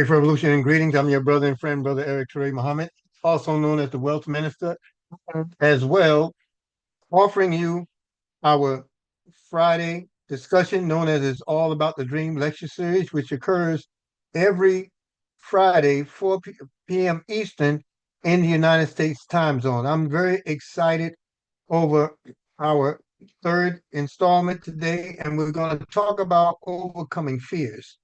Faith Revolution and greetings. I'm your brother and friend, Brother Eric Ture Muhammad, also known as the Wealth Minister, as well, offering you our Friday discussion known as It's All About the Dream Lecture Series, which occurs every Friday, 4 p.m. Eastern in the United States time zone. I'm very excited over our third installment today, and we're going to talk about overcoming fears.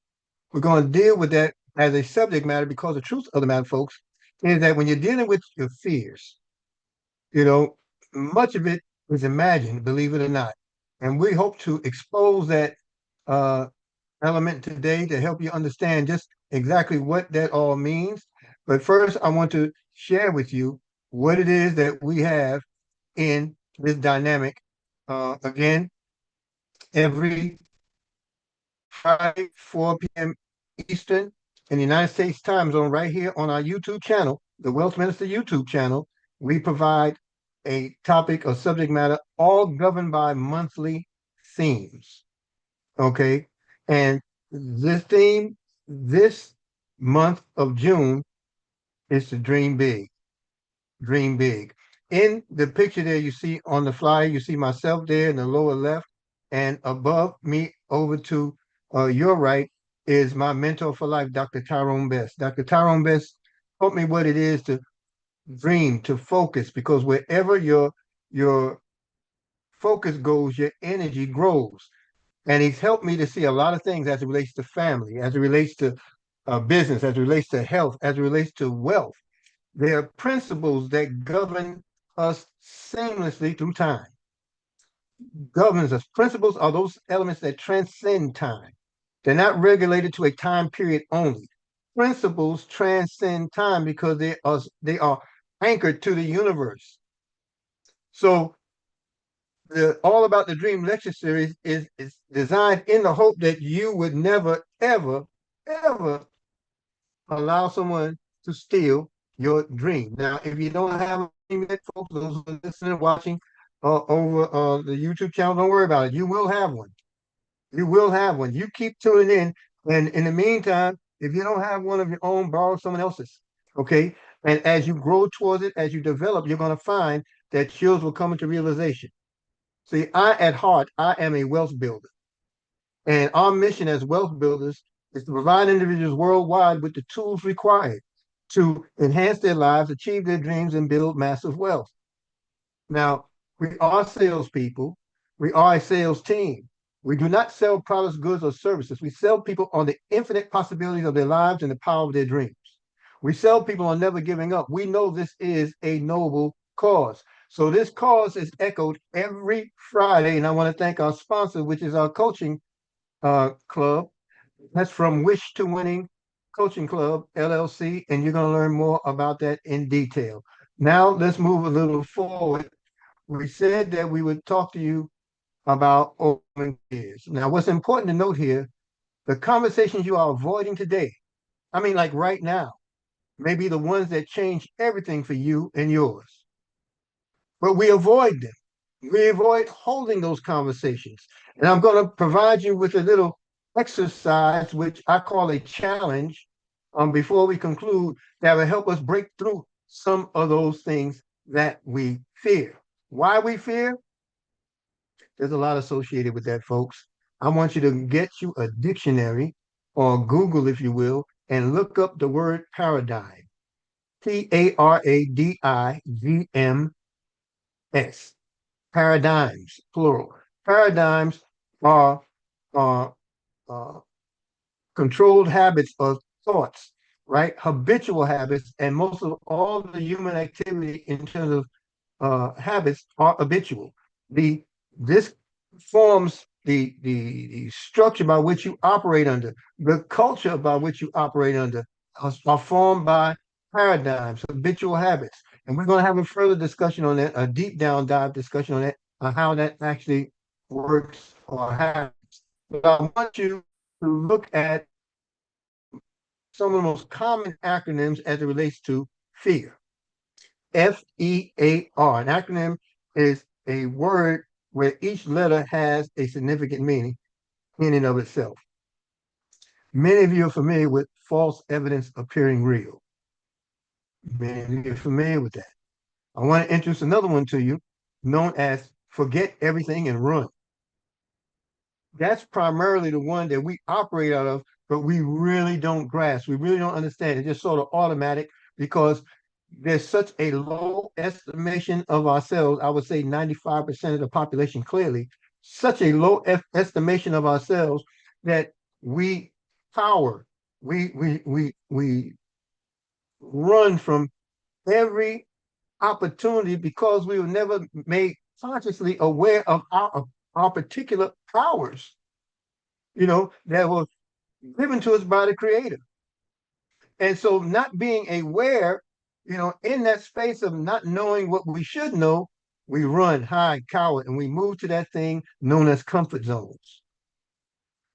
We're going to deal with that as a subject matter because the truth of the matter, folks, is that when you're dealing with your fears, you know, much of it is imagined, believe it or not. And we hope to expose that uh, element today to help you understand just exactly what that all means. But first, I want to share with you what it is that we have in this dynamic. Again, every Friday, 4 p.m. Eastern in the United States time zone, right here on our YouTube channel, the Wealth Minister YouTube channel, we provide a topic or subject matter all governed by monthly themes. Okay. And this theme this month of June is to dream big. Dream big. In the picture there, you see on the flyer, you see myself there in the lower left, and above me, over to your right, is my mentor for life, Dr. Tyrone Best. Dr. Tyrone Best taught me what it is to dream, to focus, because wherever your focus goes, your energy grows. And he's helped me to see a lot of things as it relates to family, as it relates to business, as it relates to health, as it relates to wealth. There are principles that govern us seamlessly through time. Governs us. Principles are those elements that transcend time. They're not regulated to a time period only. Principles transcend time because they are anchored to the universe. So the All About the Dream lecture series is designed in the hope that you would never, ever, ever allow someone to steal your dream. Now, if you don't have a dream yet, folks, those who are listening, watching over the YouTube channel, don't worry about it. You will have one. You will have one. You keep tuning in. And in the meantime, if you don't have one of your own, borrow someone else's. Okay. And as you grow towards it, as you develop, you're going to find that yours will come into realization. See, at heart, I am a wealth builder. And our mission as wealth builders is to provide individuals worldwide with the tools required to enhance their lives, achieve their dreams, and build massive wealth. Now, we are salespeople. We are a sales team. We do not sell products, goods, or services. We sell people on the infinite possibilities of their lives and the power of their dreams. We sell people on never giving up. We know this is a noble cause. So this cause is echoed every Friday. And I want to thank our sponsor, which is our coaching club. That's from Wish to Winning Coaching Club, LLC. And you're going to learn more about that in detail. Now, let's move a little forward. We said that we would talk to you about open fears. Now, what's important to note here, the conversations you are avoiding today, I mean, like right now, may be the ones that change everything for you and yours. But we avoid them. We avoid holding those conversations. And I'm going to provide you with a little exercise, which I call a challenge, before we conclude, that will help us break through some of those things that we fear. Why we fear? There's a lot associated with that, folks. I want you to get you a dictionary or Google, if you will, and look up the word paradigm. Paradgms. Paradigms, plural. Paradigms are, are uh, controlled habits of thoughts, right? Habitual habits, and most of all the human activity in terms of habits are habitual. The this forms the structure by which you operate under, the culture by which you operate under, are formed by paradigms, habitual habits. And we're going to have a further discussion on that, a deep down dive discussion on that, on how that actually works or happens. But I want you to look at some of the most common acronyms as it relates to fear. FEAR. An acronym is a word where each letter has a significant meaning in and of itself. Many of you are familiar with false evidence appearing real. Man, you're familiar with that. I want to introduce another one to you, known as forget everything and run. That's primarily the one that we operate out of, but we really don't grasp. We really don't understand. It's just sort of automatic because there's such a low estimation of ourselves. I would say 95% of the population clearly, such a low estimation of ourselves that we power, we run from every opportunity because we were never made consciously aware of our particular powers, that were given to us by the creator. And so not being aware, in that space of not knowing what we should know, we run, hide, cower, and we move to that thing known as comfort zones.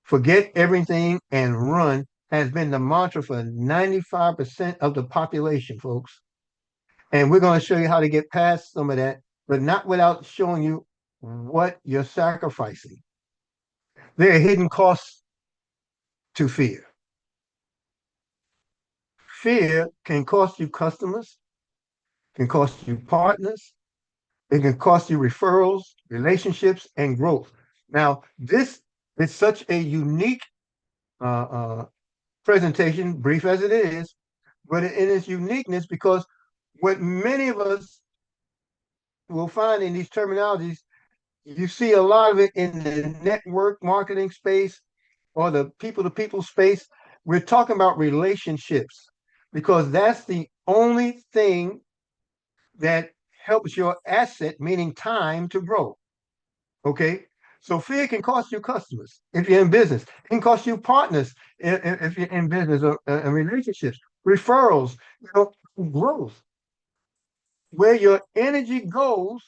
Forget everything and run has been the mantra for 95% of the population, folks. And we're going to show you how to get past some of that, but not without showing you what you're sacrificing. There are hidden costs to fear. Fear can cost you customers, can cost you partners, it can cost you referrals, relationships, and growth. Now, this is such a unique uh, uh, presentation, brief as it is, but in its uniqueness because what many of us will find in these terminologies, you see a lot of it in the network marketing space or the people to people space. We're talking about relationships because that's the only thing that helps your asset, meaning time, to grow. Okay. So fear can cost you customers if you're in business. It can cost you partners if you're in business or relationships, referrals, growth. Where your energy goes,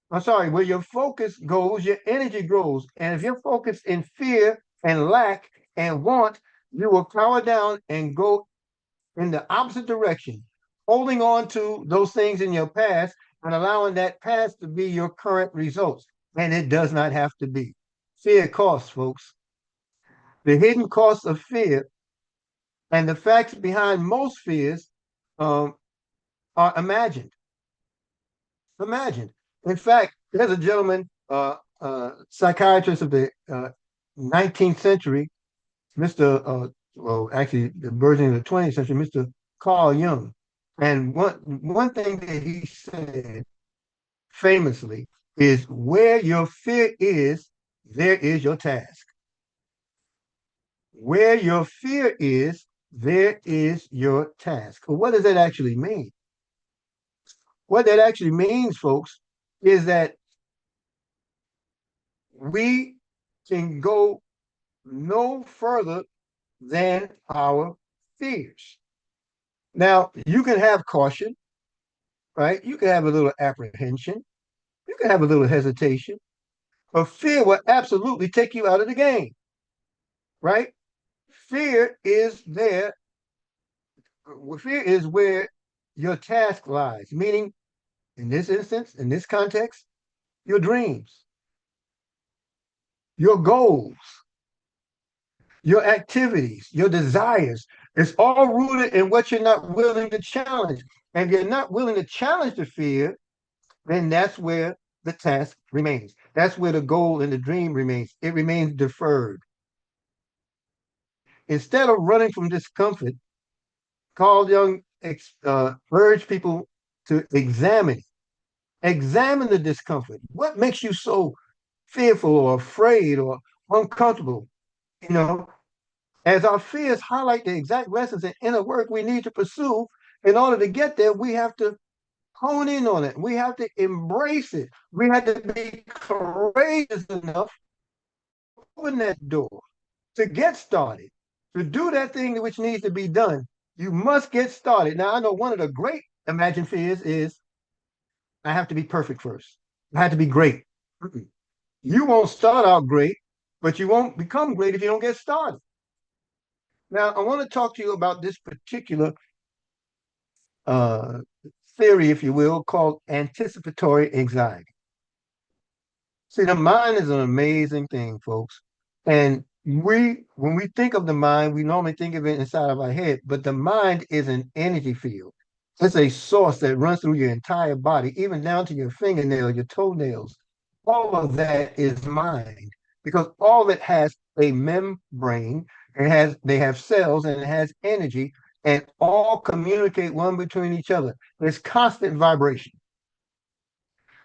I'm sorry, where your focus goes, your energy grows. And if you're focused in fear and lack and want, you will cower down and go in the opposite direction, holding on to those things in your past and allowing that past to be your current results. And it does not have to be. Fear costs, folks. The hidden costs of fear and the facts behind most fears um, are imagined. Imagined. In fact, there's a gentleman, psychiatrist of the 19th century, Mr. Well, actually, the version of the 20th century, Mr. Carl Jung. And one thing that he said famously is where your fear is, there is your task. Where your fear is, there is your task. Well, what does that actually mean? What that actually means, folks, is that we can go no further than our fears. Now, you can have caution, right? You can have a little apprehension. You can have a little hesitation, but fear will absolutely take you out of the game, right? Fear is there. Fear is where your task lies, meaning, in this instance, in this context, your dreams, your goals, your activities, your desires. It's all rooted in what you're not willing to challenge. And if you're not willing to challenge the fear, then that's where the task remains. That's where the goal and the dream remains. It remains deferred. Instead of running from discomfort, Carl Jung urged people to examine the discomfort. What makes you so fearful or afraid or uncomfortable? You know, as our fears highlight the exact lessons and inner work we need to pursue, in order to get there, we have to hone in on it. We have to embrace it. We have to be courageous enough to open that door, to get started, to do that thing which needs to be done. You must get started. Now, I know one of the great imagined fears is I have to be perfect first. I have to be great. You won't start out great, but you won't become great if you don't get started. Now, I want to talk to you about this particular uh, theory, if you will, called anticipatory anxiety. See, the mind is an amazing thing, folks. And when we think of the mind, we normally think of it inside of our head, but the mind is an energy field. It's a source that runs through your entire body, even down to your fingernail, your toenails. All of that is mind because all of it has a membrane. They have cells and it has energy, and all communicate one between each other. There's constant vibration.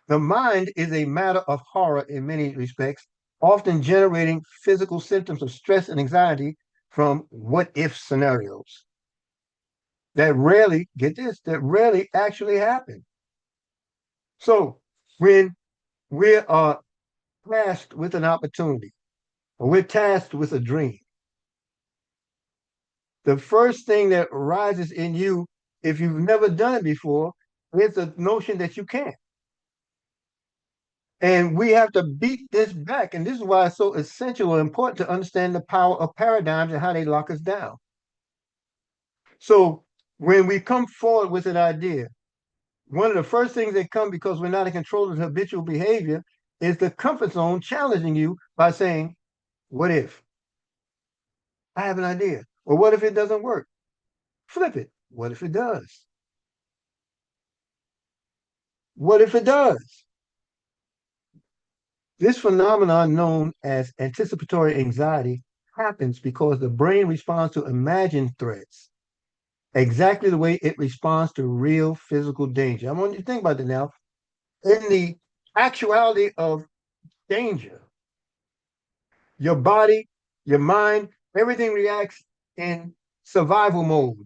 The mind is a matter of horror in many respects, often generating physical symptoms of stress and anxiety from what if scenarios that rarely, get this, that rarely actually happen. So when we are tasked with an opportunity or we're tasked with a dream, the first thing that arises in you, if you've never done it before, is the notion that you can't. And we have to beat this back. And this is why it's so essential or important to understand the power of paradigms and how they lock us down. So when we come forward with an idea, one of the first things that come because we're not in control of habitual behavior is the comfort zone challenging you by saying, what if? I have an idea. Or what if it doesn't work? Flip it. What if it does? What if it does? This phenomenon known as anticipatory anxiety happens because the brain responds to imagined threats exactly the way it responds to real physical danger. I want you to think about that now. In the actuality of danger, your body, your mind, everything reacts in survival mode,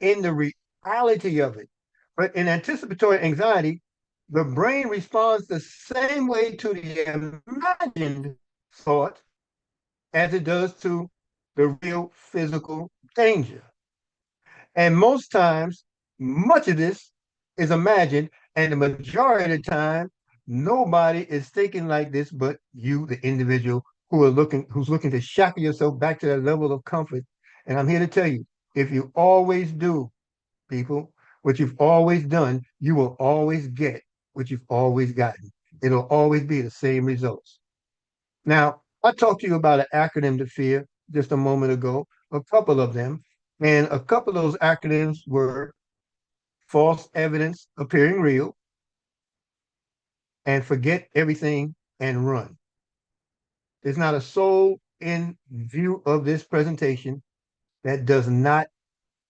in the reality of it. But in anticipatory anxiety, the brain responds the same way to the imagined thought as it does to the real physical danger. And most times, much of this is imagined, and the majority of the time, nobody is thinking like this but you, the individual who's looking to shackle yourself back to that level of comfort. And I'm here to tell you, if you always do, people, what you've always done, you will always get what you've always gotten. It'll always be the same results. Now, I talked to you about an acronym to fear just a moment ago, a couple of them. And a couple of those acronyms were false evidence appearing real and forget everything and run. There's not a soul in view of this presentation that that's not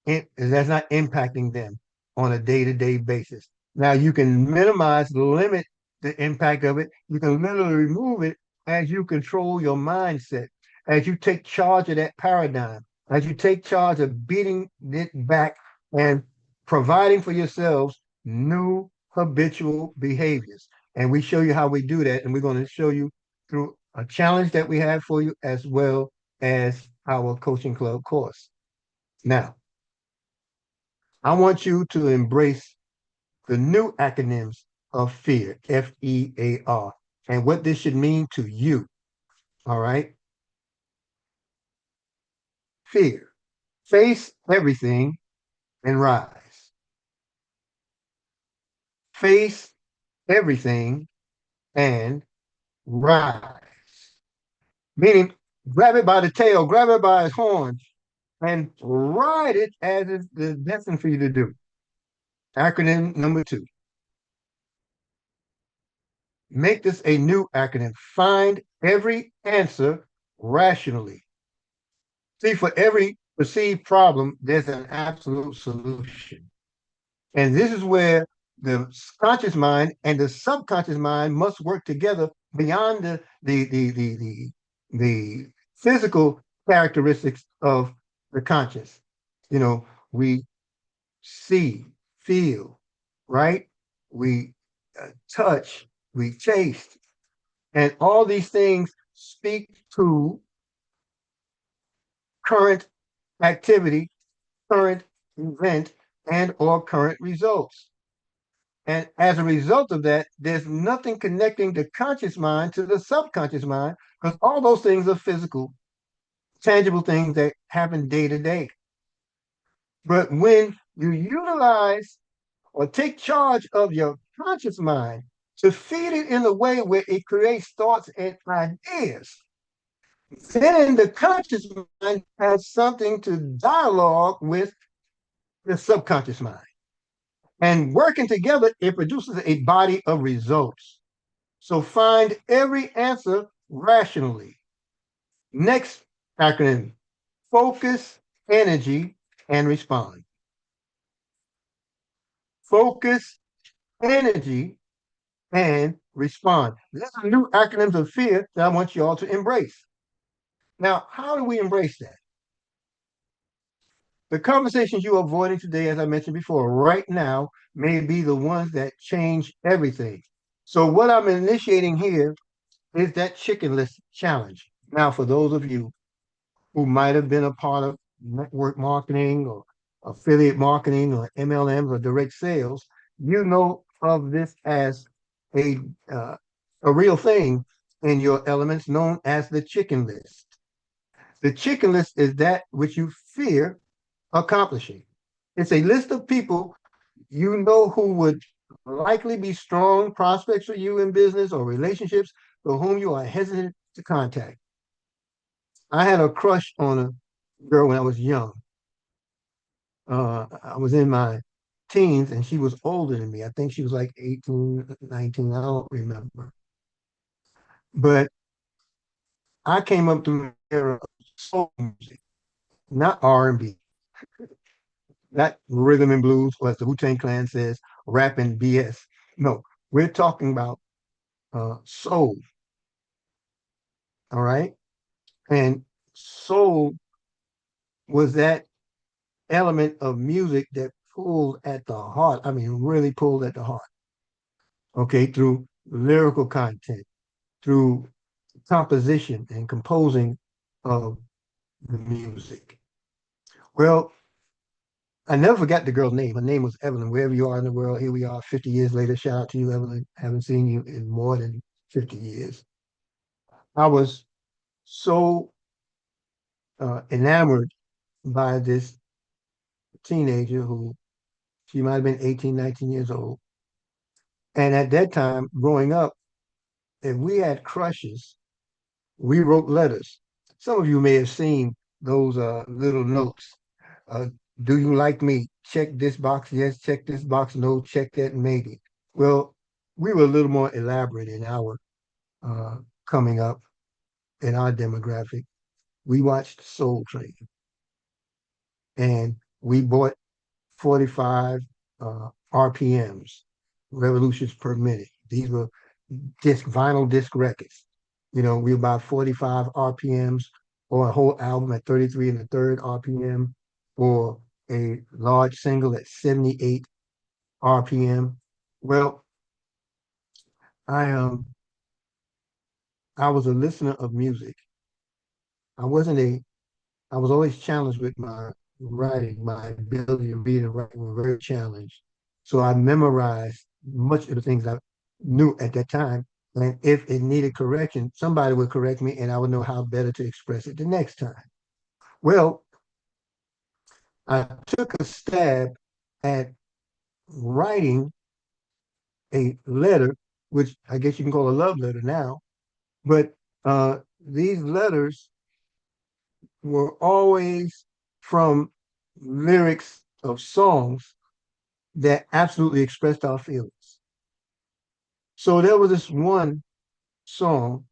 impacting them on a day-to-day basis. Now you can minimize, limit the impact of it. You can literally remove it as you control your mindset, as you take charge of that paradigm, as you take charge of beating it back and providing for yourselves new habitual behaviors. And we show you how we do that. And we're going to show you through a challenge that we have for you as well as our coaching club course. Now, I want you to embrace the new acronyms of fear, FEAR, and what this should mean to you. All right. Fear. Face everything and rise. Face everything and rise. Meaning, grab it by the tail, grab it by its horns, and ride it as it's destined for you to do. Acronym number 2. Make this a new acronym. Find every answer rationally. See, for every perceived problem, there's an absolute solution. And this is where the conscious mind and the subconscious mind must work together beyond the physical characteristics of the conscious. You know, we see, feel, right? We touch, we taste, and all these things speak to current activity, current event, and or current results. And as a result of that, there's nothing connecting the conscious mind to the subconscious mind because all those things are physical, tangible things that happen day to day. But when you utilize or take charge of your conscious mind to feed it in a way where it creates thoughts and ideas, Then the conscious mind has something to dialogue with the subconscious mind. And working together, it produces a body of results. So find every answer rationally. Next acronym: focus, energy, and respond. Focus, energy, and respond. These are new acronyms of fear that I want you all to embrace. Now, how do we embrace that? The conversations you are avoiding today, as I mentioned before, right now, may be the ones that change everything. So, what I'm initiating here is that chicken list challenge. Now, for those of you who might have been a part of network marketing or affiliate marketing or MLMs or direct sales, you know of this as a uh, a real thing in your elements known as the chicken list. The chicken list is that which you fear accomplishing. It's a list of people you know who would likely be strong prospects for you in business or relationships, for whom you are hesitant to contact. I had a crush on a girl when I was young. I was in my teens and she was older than me. I think she was like 18, 19. I don't remember. But I came up through an era of soul music, not R&B, not rhythm and blues, or as the Wu-Tang Clan says, rap and BS. No, we're talking about soul, all right? And soul was that element of music that pulled at the heart. I mean, really pulled at the heart, okay, through lyrical content, through composition and composing of the music. Well, I never forgot the girl's name. Her name was Evelyn. Wherever you are in the world, here we are 50 years later. Shout out to you, Evelyn. Haven't seen you in more than 50 years. I was so enamored by this teenager who she might have been 18, 19 years old. And at that time, growing up, if we had crushes, we wrote letters. Some of you may have seen those little notes. Uh, do you like me? Check this box. Yes. Check this box. No. Check that. Maybe. Well, we were a little more elaborate in our uh, coming up in our demographic. We watched Soul Train and we bought 45 RPMs, revolutions per minute. These were vinyl disc records. You know, we about 45 RPMs or a whole album at 33 and a third RPM or a large single at 78 RPM. Well, I I was a listener of music. I wasn't a I was always challenged with my writing, my ability to read and write were very challenged. So I memorized much of the things I knew at that time. And if it needed correction, somebody would correct me and I would know how better to express it the next time. Well, I took a stab at writing a letter, which I guess you can call a love letter now. But these letters were always from lyrics of songs that absolutely expressed our feelings. So there was this one song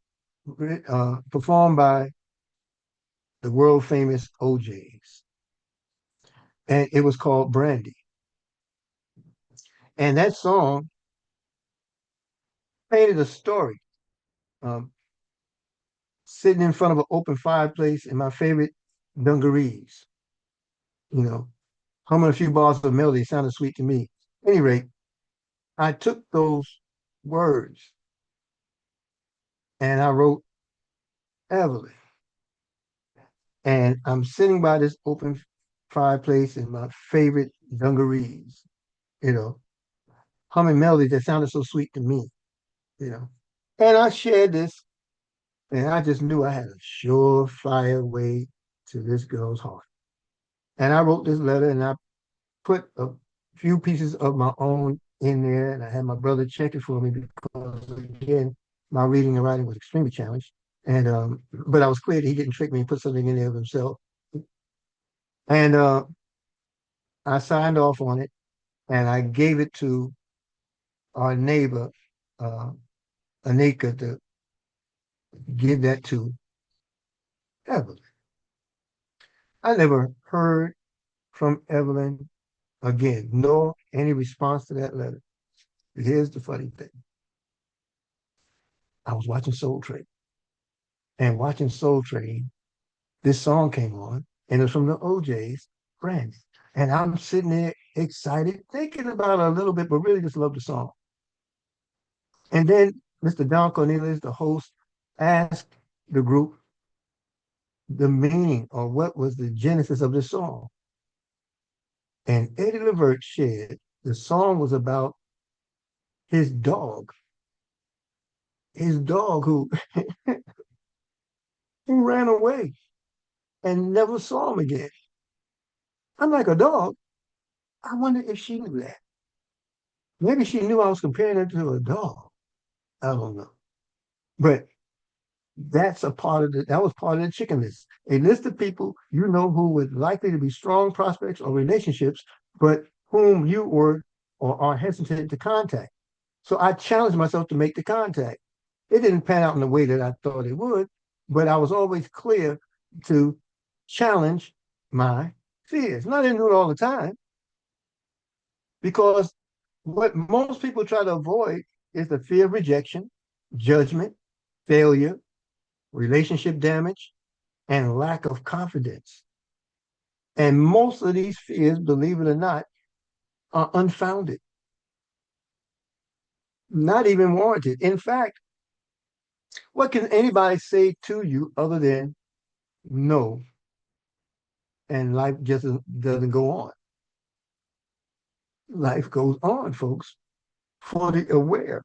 performed by the world famous OJs, and it was called Brandy. And that song painted a story. Um, Sitting in front of an open fireplace in my favorite dungarees, you know, humming a few bars of melody sounded sweet to me. At any rate, I took those words and I wrote Evelyn. And I'm sitting by this open fireplace in my favorite dungarees, you know, humming melodies that sounded so sweet to me, you know. And I shared this, and I just knew I had a surefire way to this girl's heart. And I wrote this letter, and I put a few pieces of my own in there, and I had my brother check it for me because, again, my reading and writing was extremely challenged. And but I was clear that he didn't trick me and put something in there of himself. And I signed off on it and I gave it to our neighbor, uh, Anika, to give that to Evelyn. I never heard from Evelyn again, nor any response to that letter. But here's the funny thing. I was watching Soul Train, and watching Soul Train, this song came on, and it's from the OJ's Friends. And I'm sitting there excited, thinking about it a little bit, but really just love the song. And then Mr. Don Cornelius, the host, asked the group the meaning or what was the genesis of the song. And Eddie Levert shared the song was about his dog who ran away and never saw him again. I'm like, a dog? I wonder if she knew that. Maybe she knew I was comparing her to a dog. I don't know. But that was part of the chicken list. A list of people you know who were likely to be strong prospects or relationships, but whom you were or are hesitant to contact. So I challenged myself to make the contact. It didn't pan out in the way that I thought it would, but I was always clear to challenge my fears. And I didn't do it all the time because what most people try to avoid is the fear of rejection, judgment, failure, relationship damage, and lack of confidence. And most of these fears, believe it or not, are unfounded, not even warranted. In fact, what can anybody say to you other than no? And life just doesn't go on. Life goes on, folks. Fully aware.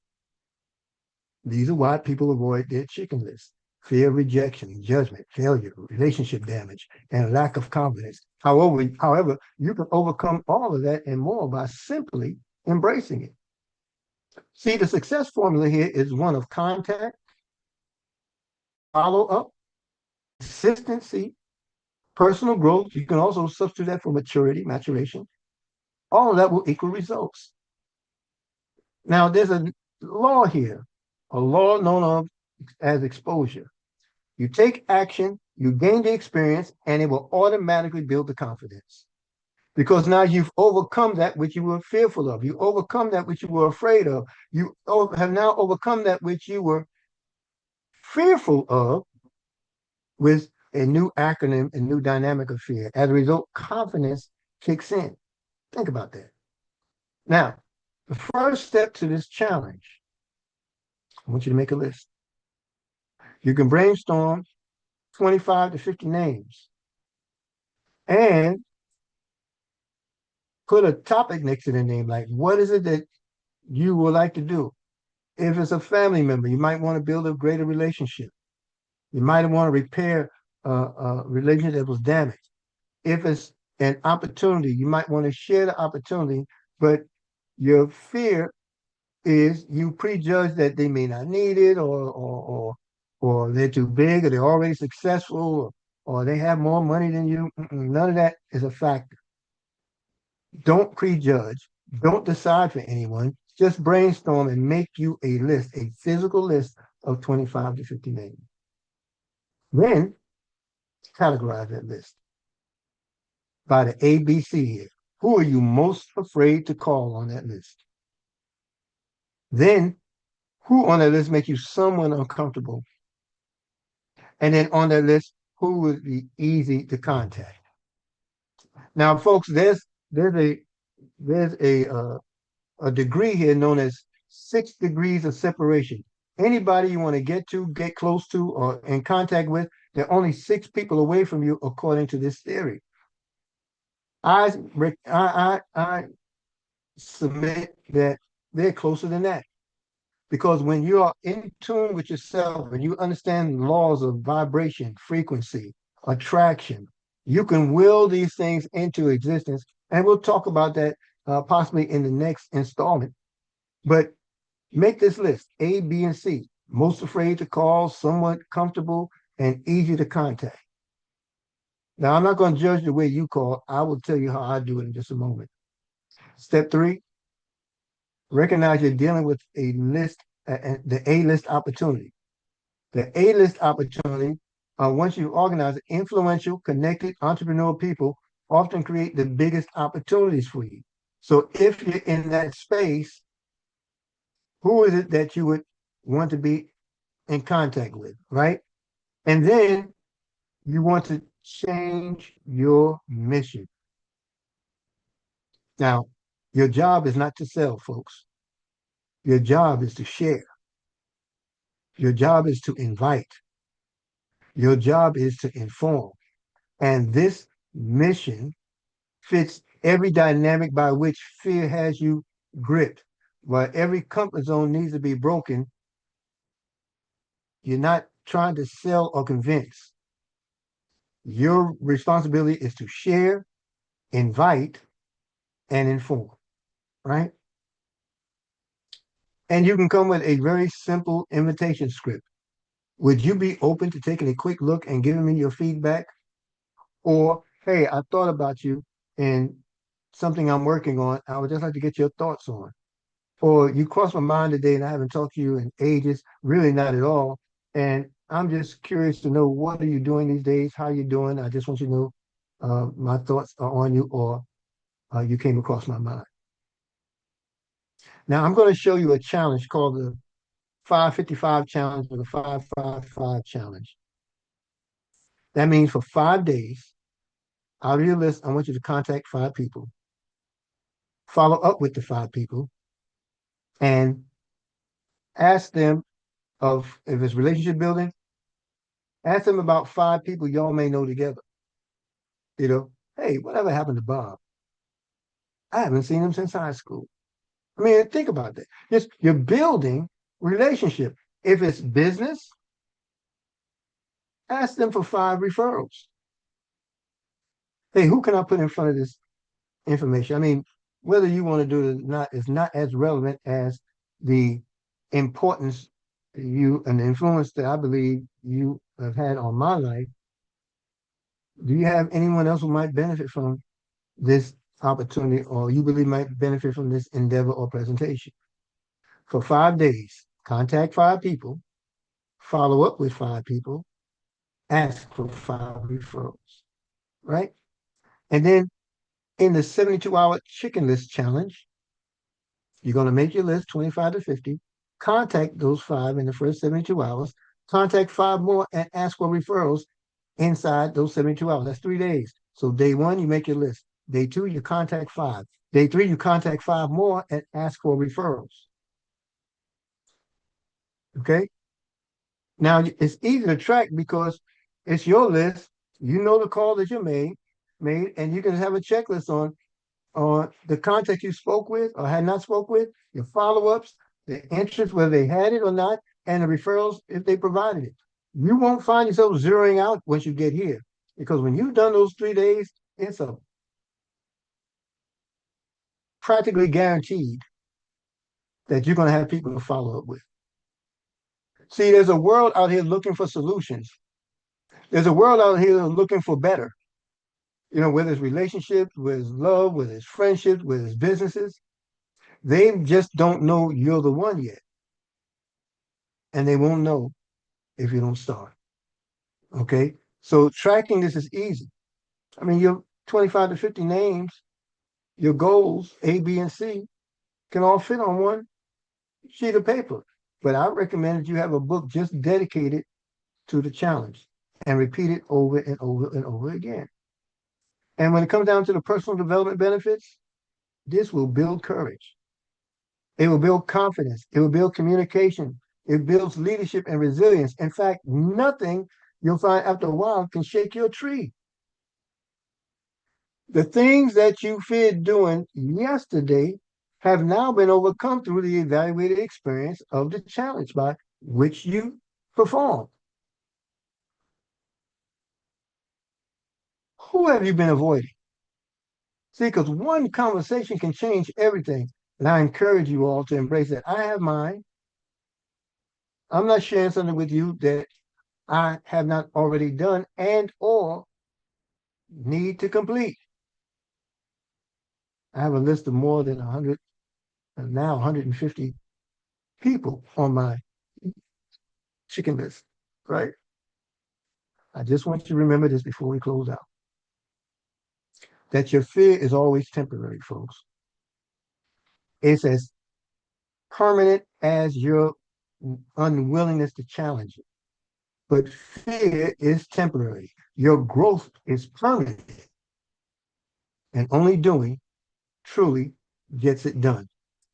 These are why people avoid their chicken list. Fear of rejection, judgment, failure, relationship damage, and lack of confidence. However, you can overcome all of that and more by simply embracing it. See, the success formula here is one of contact, follow up, consistency, personal growth. You can also substitute that for maturity, maturation. All of that will equal results. Now, there's a law here, a law known of as exposure. You take action, you gain the experience, and it will automatically build the confidence. Because now you've overcome that which you were fearful of. You overcome that which you were afraid of. You have now overcome that which you were fearful of with a new acronym, a new dynamic of fear. As a result, confidence kicks in. Think about that. Now, the first step to this challenge, I want you to make a list. You can brainstorm 25 to 50 names and put a topic next to the name. Like, what is it that you would like to do? If it's a family member, you might want to build a greater relationship. You might want to repair a relationship that was damaged. If it's an opportunity, you might want to share the opportunity, but your fear is you prejudge that they may not need it or they're too big or they're already successful or they have more money than you. None of that is a factor. Don't prejudge. Don't decide for anyone. Just brainstorm and make you a list, a physical list of 25 to 50 names. Then categorize that list by the ABC here. Who are you most afraid to call on that list? Then who on that list makes you somewhat uncomfortable? And then on that list, who would be easy to contact? Now, folks, there's a degree here known as 6 degrees of separation. Anybody you want to get to, get close to, or in contact with, they're only 6 people away from you, according to this theory. I submit that they're closer than that. Because when you are in tune with yourself and you understand laws of vibration, frequency, attraction, you can will these things into existence. And we'll talk about that possibly in the next installment. But make this list A, B, and C. most afraid to call, somewhat comfortable, and easy to contact. Now, I'm not going to judge the way you call. I will tell you how I do it in just a moment. Step three, recognize you're dealing with a list, the A-list opportunity. The A-list opportunity, once you organize it, influential, connected, entrepreneurial people often create the biggest opportunities for you. So if you're in that space, who is it that you would want to be in contact with, right? And then you want to change your mission. Now, your job is not to sell, folks. Your job is to share. Your job is to invite. Your job is to inform. And this mission fits every dynamic by which fear has you gripped. While every comfort zone needs to be broken, you're not trying to sell or convince. Your responsibility is to share, invite, and inform, right? And you can come with a very simple invitation script. Would you be open to taking a quick look and giving me your feedback? Or, hey, I thought about you and something I'm working on. I would just like to get your thoughts on. Or you crossed my mind today and I haven't talked to you in ages, really not at all. And I'm just curious to know what are you doing these days? How are you doing? I just want you to know my thoughts are on you or you came across my mind. Now I'm going to show you a challenge called the 555 challenge or the 555 challenge. That means for 5 days, out of your list, I want you to contact 5 people, follow up with the 5 people, and ask them of if it's relationship building, ask them about 5 people y'all may know together. You know, hey, whatever happened to Bob? I haven't seen him since high school. I mean, think about that. Just you're building relationship. If it's business, ask them for 5 referrals. Hey, who can I put in front of this information? I mean, whether you want to do it or not is not as relevant as the importance you and the influence that I believe you have had on my life. Do you have anyone else who might benefit from this opportunity or you believe might benefit from this endeavor or presentation? For 5 days, contact 5 people, follow up with 5 people, ask for 5 referrals, right? And then in the 72-hour chicken list challenge, you're going to make your list 25 to 50, contact those 5 in the first 72 hours, contact 5 more and ask for referrals inside those 72 hours. That's 3 days. So day one, you make your list. Day two, you contact 5. Day three, you contact 5 more and ask for referrals. Okay. Now it's easy to track because it's your list. You know the call that you made, and you can have a checklist on the contact you spoke with or had not spoke with, your follow-ups, the interest, whether they had it or not, and the referrals if they provided it. You won't find yourself zeroing out once you get here because when you've done those 3 days, it's a practically guaranteed that you're going to have people to follow up with. See, there's a world out here looking for solutions. There's a world out here looking for better. You know, whether it's relationships, whether it's love, whether it's friendships, whether it's businesses, they just don't know you're the one yet. And they won't know if you don't start. Okay. So tracking this is easy. I mean, your 25 to 50 names, your goals, A, B, and C, can all fit on one sheet of paper. But I recommend that you have a book just dedicated to the challenge and repeat it over and over and over again. And when it comes down to the personal development benefits, this will build courage. It will build confidence. It will build communication. It builds leadership and resilience. In fact, nothing you'll find after a while can shake your tree. The things that you feared doing yesterday have now been overcome through the evaluated experience of the challenge by which you performed. Who have you been avoiding? See, because one conversation can change everything. And I encourage you all to embrace that. I have mine. I'm not sharing something with you that I have not already done and or need to complete. I have a list of more than 100, now 150 people on my chicken list, right? I just want you to remember this before we close out, that your fear is always temporary, folks. It's as permanent as your unwillingness to challenge it. But fear is temporary. Your growth is permanent. And only doing truly gets it done.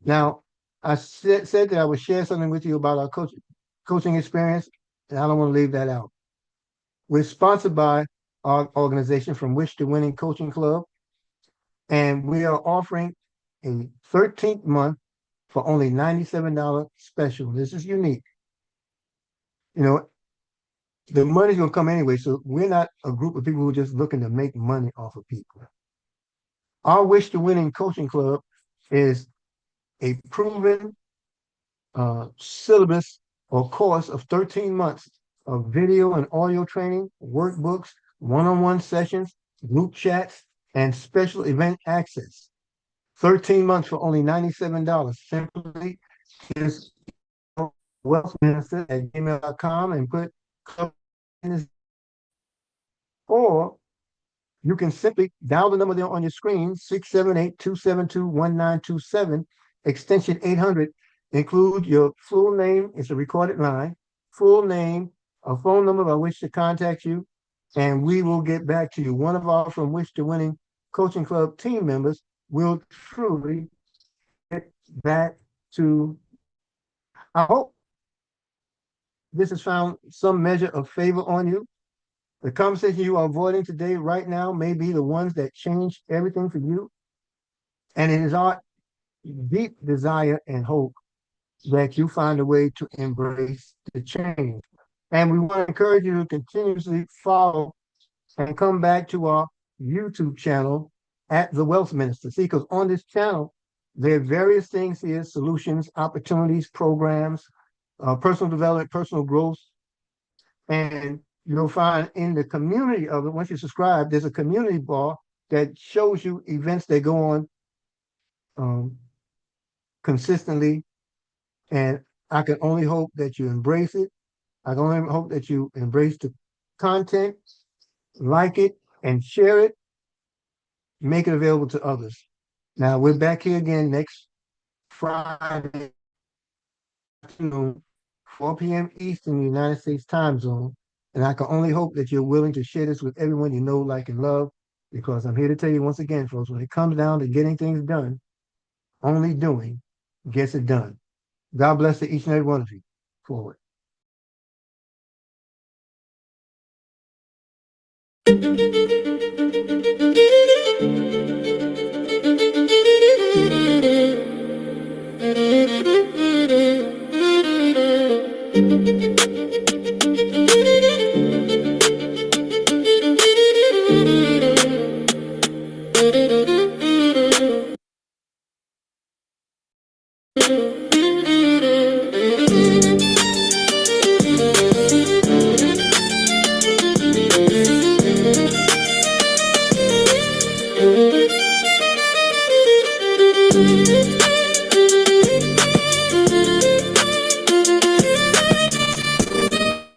Now, I said that I would share something with you about our coaching experience, and I don't want to leave that out. We're sponsored by our organization, From Wish to Winning Coaching Club, and we are offering a 13th month for only $97 special. This is unique. You know, the money's gonna come anyway, so we're not a group of people who are just looking to make money off of people. Our Wish to Winning Coaching Club is a proven syllabus or course of 13 months of video and audio training, workbooks, one-on-one sessions, group chats, and special event access. 13 months for only $97. Simply just wealthminister@gmail.com and put club in this, or you can simply dial the number there on your screen, 678-272-1927, extension 800. Include your full name, it's a recorded line, full name, a phone number by which to contact you, and we will get back to you. One of our From Wish to Winning Coaching Club team members will truly get back to. I hope this has found some measure of favor on you. The conversation you are avoiding today, right now, may be the ones that change everything for you. And it is our deep desire and hope that you find a way to embrace the change. And we want to encourage you to continuously follow and come back to our YouTube channel at The Wealth Minister. See, because on this channel, there are various things here, solutions, opportunities, programs, personal development, personal growth, and you'll find in the community of it, once you subscribe, there's a community bar that shows you events that go on consistently. And I can only hope that you embrace it. I can only hope that you embrace the content, like it, and share it, make it available to others. Now, we're back here again next Friday afternoon, 4 p.m. Eastern, United States time zone. And I can only hope that you're willing to share this with everyone you know, like, and love, because I'm here to tell you once again, folks, when it comes down to getting things done, only doing gets it done. God bless to each and every one of you. Forward.